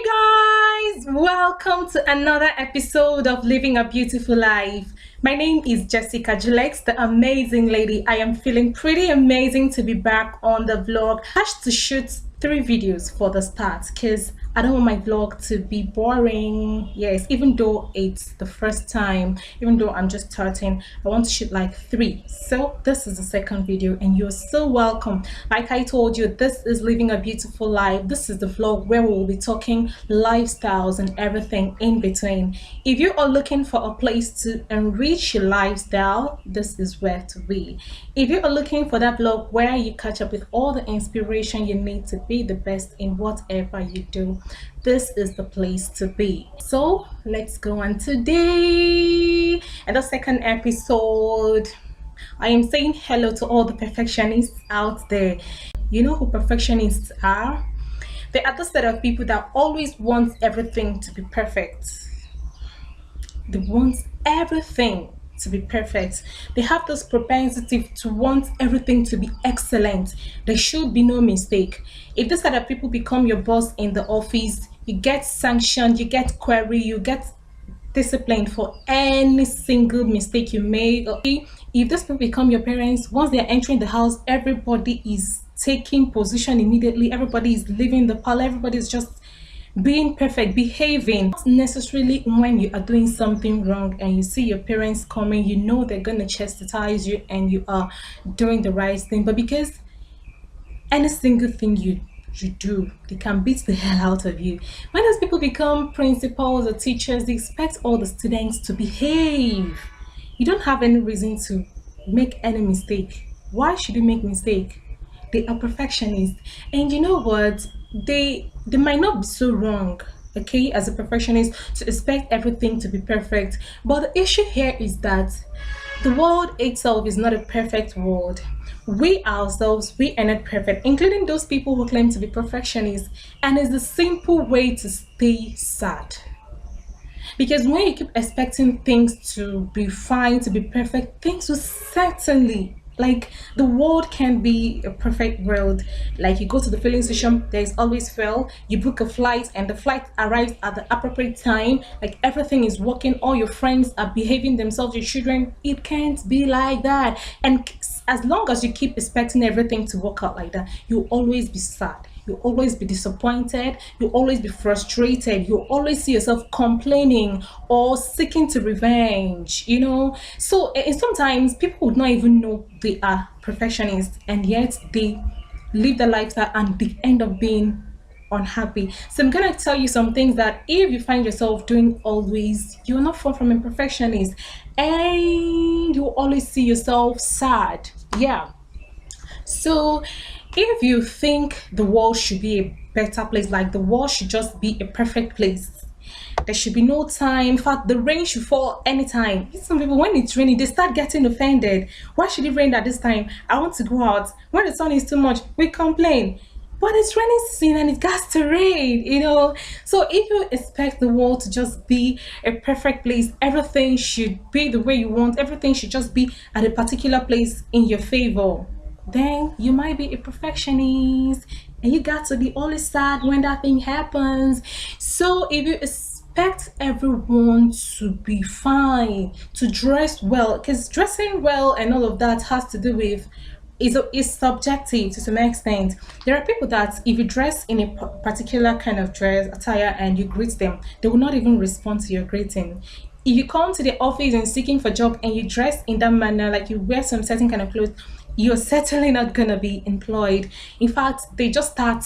Hey guys, welcome to another episode of Living a Beautiful Life. My name is Jessica Julex, the amazing lady. I am feeling pretty amazing to be back on the vlog. I had to shoot 3 videos for the start because I don't want my vlog to be boring. Yes, even though it's the first time, even though I'm just starting, I want to shoot like 3. So this is the second video and you're so welcome. Like I told you, this is Living a Beautiful Life. This is the vlog where we will be talking lifestyles and everything in between. If you are looking for a place to enrich your lifestyle, this is where to be. If you are looking for that vlog where you catch up with all the inspiration you need to be the best in whatever you do, this is the place to be. So let's go on today. In the second episode, I am saying hello to all the perfectionists out there. You know who perfectionists are? They are the set of people that always want everything to be perfect. They want everything to be perfect. They have this propensity to want everything to be excellent. There should be no mistake. If this kind of people become your boss in the office, you get sanctioned, you get queried, you get disciplined for any single mistake you made. If these people become your parents, once they're entering the house, everybody is taking position immediately. Everybody is leaving the parlor. Everybody is just being perfect, behaving. Not necessarily when you are doing something wrong and you see your parents coming, you know they're gonna chastise you and you are doing the right thing, but because any single thing you do, they can beat the hell out of you. When those people become principals or teachers, they expect all the students to behave. You don't have any reason to make any mistake. Why should you make mistake? They are perfectionists, and you know what, they might not be so wrong, okay, as a perfectionist, to expect everything to be perfect. But the issue here is that the world itself is not a perfect world. We ourselves, we are not perfect, including those people who claim to be perfectionists. And it's the simple way to stay sad. Because when you keep expecting things to be fine, to be perfect, things will certainly, like, the world can be a perfect world. Like, you go to the filling station, there's always fuel. You book a flight and the flight arrives at the appropriate time. Like, everything is working, all your friends are behaving themselves, your children. It can't be like that. And as long as you keep expecting everything to work out like that, you'll always be sad. You'll always be disappointed. You'll always be frustrated. You'll always see yourself complaining or seeking to revenge, you know. So sometimes people would not even know they are perfectionists, and yet they live their lifestyle and they end up being unhappy. So I'm gonna tell you some things that if you find yourself doing always, you're not far from a perfectionist, and you always see yourself sad. Yeah. So if you think the world should be a better place, like the world should just be a perfect place, there should be no time. In fact, the rain should fall anytime. Some people, when it's raining, they start getting offended. Why should it rain at this time? I want to go out. When the sun is too much, we complain. But it's raining season and it got to rain, you know. So if you expect the world to just be a perfect place, everything should be the way you want, everything should just be at a particular place in your favor, then you might be a perfectionist and you got to be always sad when that thing happens. So if you expect everyone to be fine, to dress well, because dressing well and all of that has to do with is subjective to some extent. There are people that if you dress in a particular kind of dress attire and you greet them, they will not even respond to your greeting. If you come to the office and seeking for a job and you dress in that manner, like you wear some certain kind of clothes, you're certainly not gonna be employed. In fact, they just start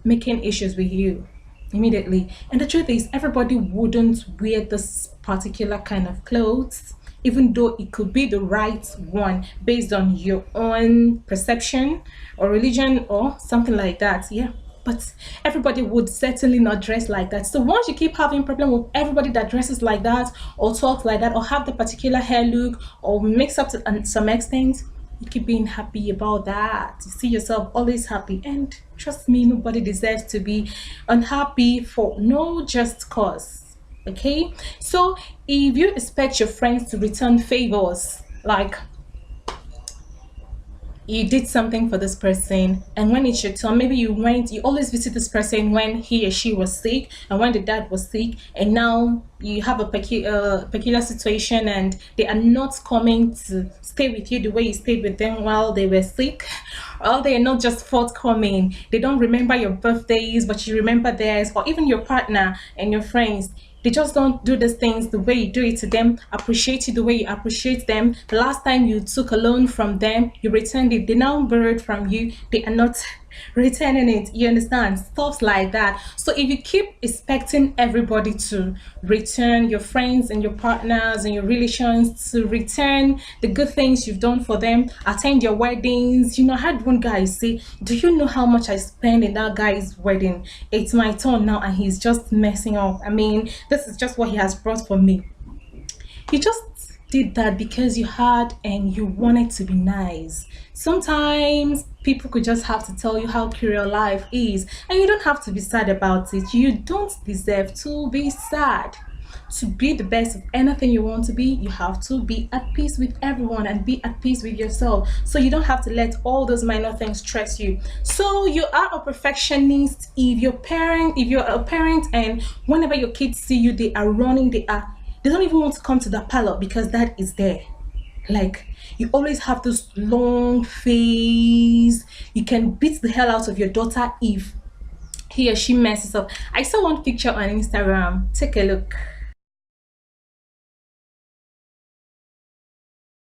making issues with you immediately. And the truth is, everybody wouldn't wear this particular kind of clothes, even though it could be the right one based on your own perception or religion or something like that. Yeah, but everybody would certainly not dress like that. So once you keep having problem with everybody that dresses like that or talks like that or have the particular hair look or mix up to some extent, you keep being happy about that. You see yourself always happy, and trust me, nobody deserves to be unhappy for no just cause. Okay, so if you expect your friends to return favors, like you did something for this person, and when it's your turn, maybe you always visit this person when he or she was sick and when the dad was sick, and now you have a peculiar situation and they are not coming to stay with you the way you stayed with them while they were sick, or they are not just forthcoming, they don't remember your birthdays but you remember theirs, or even your partner and your friends, they just don't do these things the way you do it to them, appreciate you the way you appreciate them. The last time you took a loan from them, you returned it. They now borrow it from you. They are not returning it. You understand? Stuff like that. So if you keep expecting everybody to return, your friends and your partners and your relations to return the good things you've done for them, attend your weddings. I had one guy say, do you know how much I spent in that guy's wedding? It's my turn now and he's just messing up. I mean, this is just what he has brought for me. You just did that because you had and you wanted to be nice. Sometimes people could just have to tell you how cruel life is, and you don't have to be sad about it. You don't deserve to be sad. To be the best of anything you want to be, you have to be at peace with everyone and be at peace with yourself. So you don't have to let all those minor things stress you. So you are a perfectionist. If you're a parent and whenever your kids see you, they are running, they don't even want to come to the parlor because that is there. Like, you always have this long face. You can beat the hell out of your daughter if he or she messes up. I saw one picture on Instagram. Take a look.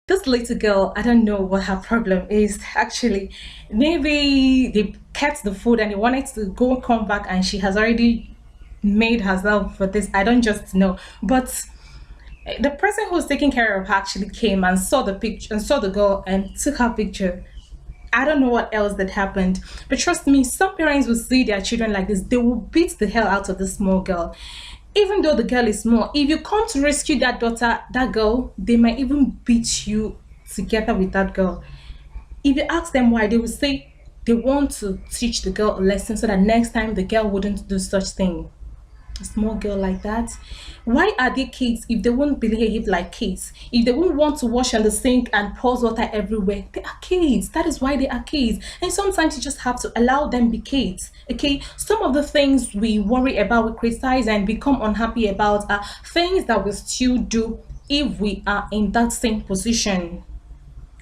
This little girl, I don't know what her problem is actually. Maybe they kept the food and they wanted to go come back and she has already made herself for this. I don't just know. But the person who was taking care of her actually came and saw the picture and saw the girl and took her picture. I don't know what else that happened, but trust me, some parents will see their children like this. They will beat the hell out of the small girl. Even though the girl is small, if you come to rescue that girl, they might even beat you together with that girl. If you ask them why, they will say they want to teach the girl a lesson so that next time the girl wouldn't do such thing. A small girl like that. Why are they kids if they won't behave like kids? If they won't want to wash on the sink and pour water everywhere, they are kids. That is why they are kids. And sometimes you just have to allow them be kids. Okay, some of the things we worry about, we criticize and become unhappy about are things that we still do if we are in that same position.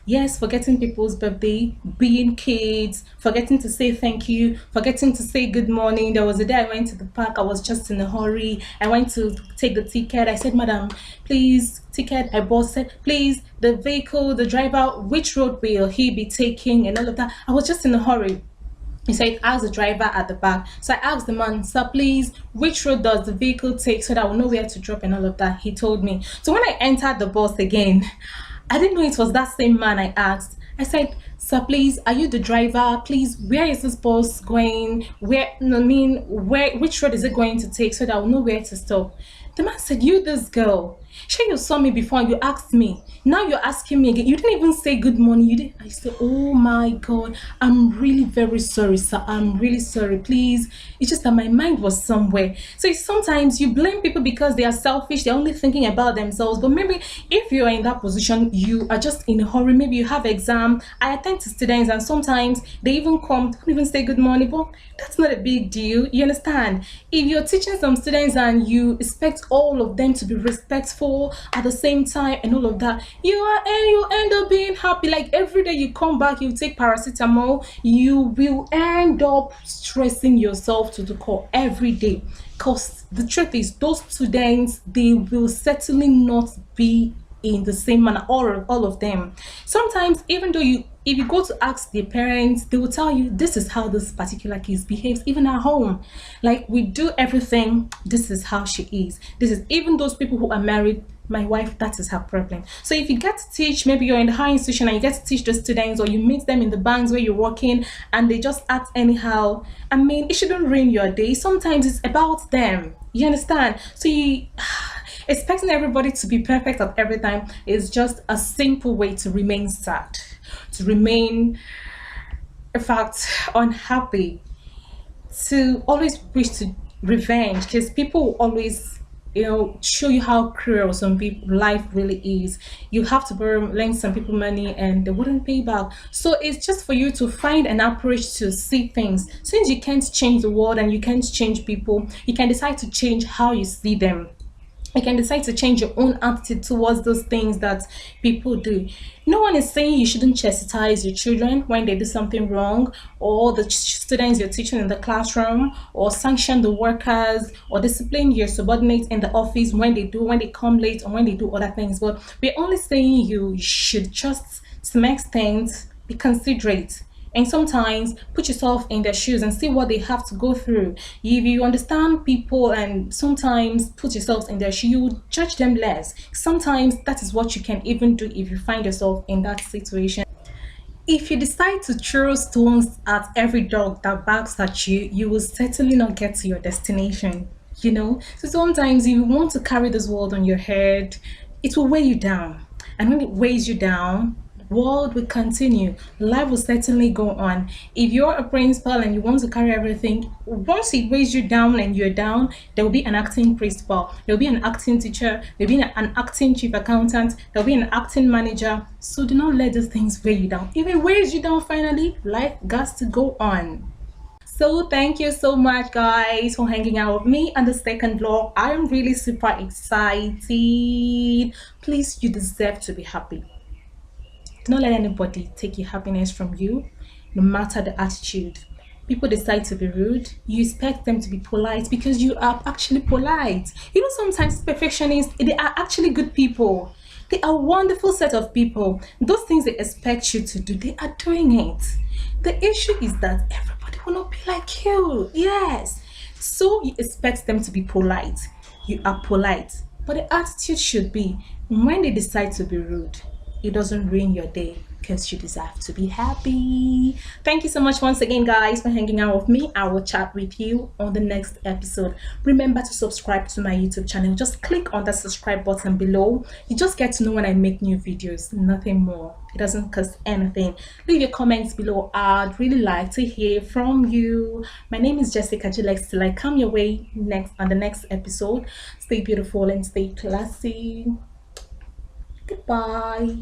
Yes, forgetting people's birthday, being kids, forgetting to say thank you, forgetting to say good morning. There was a day I went to the park, I was just in a hurry. I went to take the ticket. I said, Madam, please, ticket. I bought said, please, the vehicle, the driver, which road will he be taking and all of that. I was just in a hurry. He said, ask the driver at the back. So I asked the man, sir, please, which road does the vehicle take so that I will know where to drop and all of that. He told me. So when I entered the bus again, I didn't know it was that same man I asked. I said, sir, please, are you the driver? Please, where is this bus going? Which road is it going to take so that I'll know where to stop? The man said, you, this girl, sure you saw me before and you asked me. Now you're asking me again. You didn't even say good morning. You didn't. I said, oh my God, I'm really very sorry, sir. I'm really sorry. Please. It's just that my mind was somewhere. So sometimes you blame people because they are selfish. They're only thinking about themselves. But maybe if you're in that position, you are just in a hurry. Maybe you have exam. I attend to students and sometimes they even come, don't even say good morning. But that's not a big deal. You understand? If you're teaching some students and you expect all of them to be respectful at the same time and all of that, you end up being happy. Like every day you come back, you take paracetamol, you will end up stressing yourself to the core every day. Because the truth is, those students, they will certainly not be in the same manner, all of them. Sometimes, even though if you go to ask their parents, they will tell you this is how this particular case behaves, even at home. Like we do everything, this is how she is. This is even those people who are married. My wife, that is her problem. So if you get to teach, maybe you're in the high institution and you get to teach the students, or you meet them in the banks where you're working and they just act anyhow, I mean, it shouldn't ruin your day. Sometimes it's about them. You understand? So expecting everybody to be perfect at every time is just a simple way to remain sad, to remain, in fact, unhappy, to always wish to revenge, because people always show you how cruel some people life really is. You have to borrow, lend some people money, and they wouldn't pay back. So it's just for you to find an approach to see things. Since you can't change the world and you can't change people, you can decide to change how you see them. You can decide to change your own attitude towards those things that people do. No one is saying you shouldn't chastise your children when they do something wrong, or the students you're teaching in the classroom, or sanction the workers, or discipline your subordinates in the office when they come late, or when they do other things. But we're only saying you should just, to some extent, be considerate, and sometimes put yourself in their shoes and see what they have to go through. If you understand people and sometimes put yourself in their shoes, you will judge them less. Sometimes that is what you can even do if you find yourself in that situation. If you decide to throw stones at every dog that barks at you, you will certainly not get to your destination. So sometimes if you want to carry this world on your head, it will weigh you down. And when it weighs you down, the world will continue. Life will certainly go on. If you're a principal and you want to carry everything, once it weighs you down and you're down, there will be an acting principal, there will be an acting teacher, there will be an acting chief accountant, there will be an acting manager. So do not let those things weigh you down. If it weighs you down, finally, life got to go on. So thank you so much, guys, for hanging out with me on the second vlog. I am really super excited. Please, you deserve to be happy. Do not let anybody take your happiness from you, no matter the attitude. People decide to be rude, you expect them to be polite because you are actually polite. Sometimes perfectionists, they are actually good people. They are a wonderful set of people. Those things they expect you to do, they are doing it. The issue is that everybody will not be like you. Yes. So you expect them to be polite. You are polite. But the attitude should be, when they decide to be rude, it doesn't ruin your day because you deserve to be happy. Thank you so much once again, guys, for hanging out with me. I will chat with you on the next episode. Remember to subscribe to my YouTube channel. Just click on the subscribe button below. You just get to know when I make new videos, nothing more. It doesn't cost anything. Leave your comments below. I'd really like to hear from you. My name is Jessica Julex. Till I come your way next on the next episode. Stay beautiful and stay classy. Goodbye.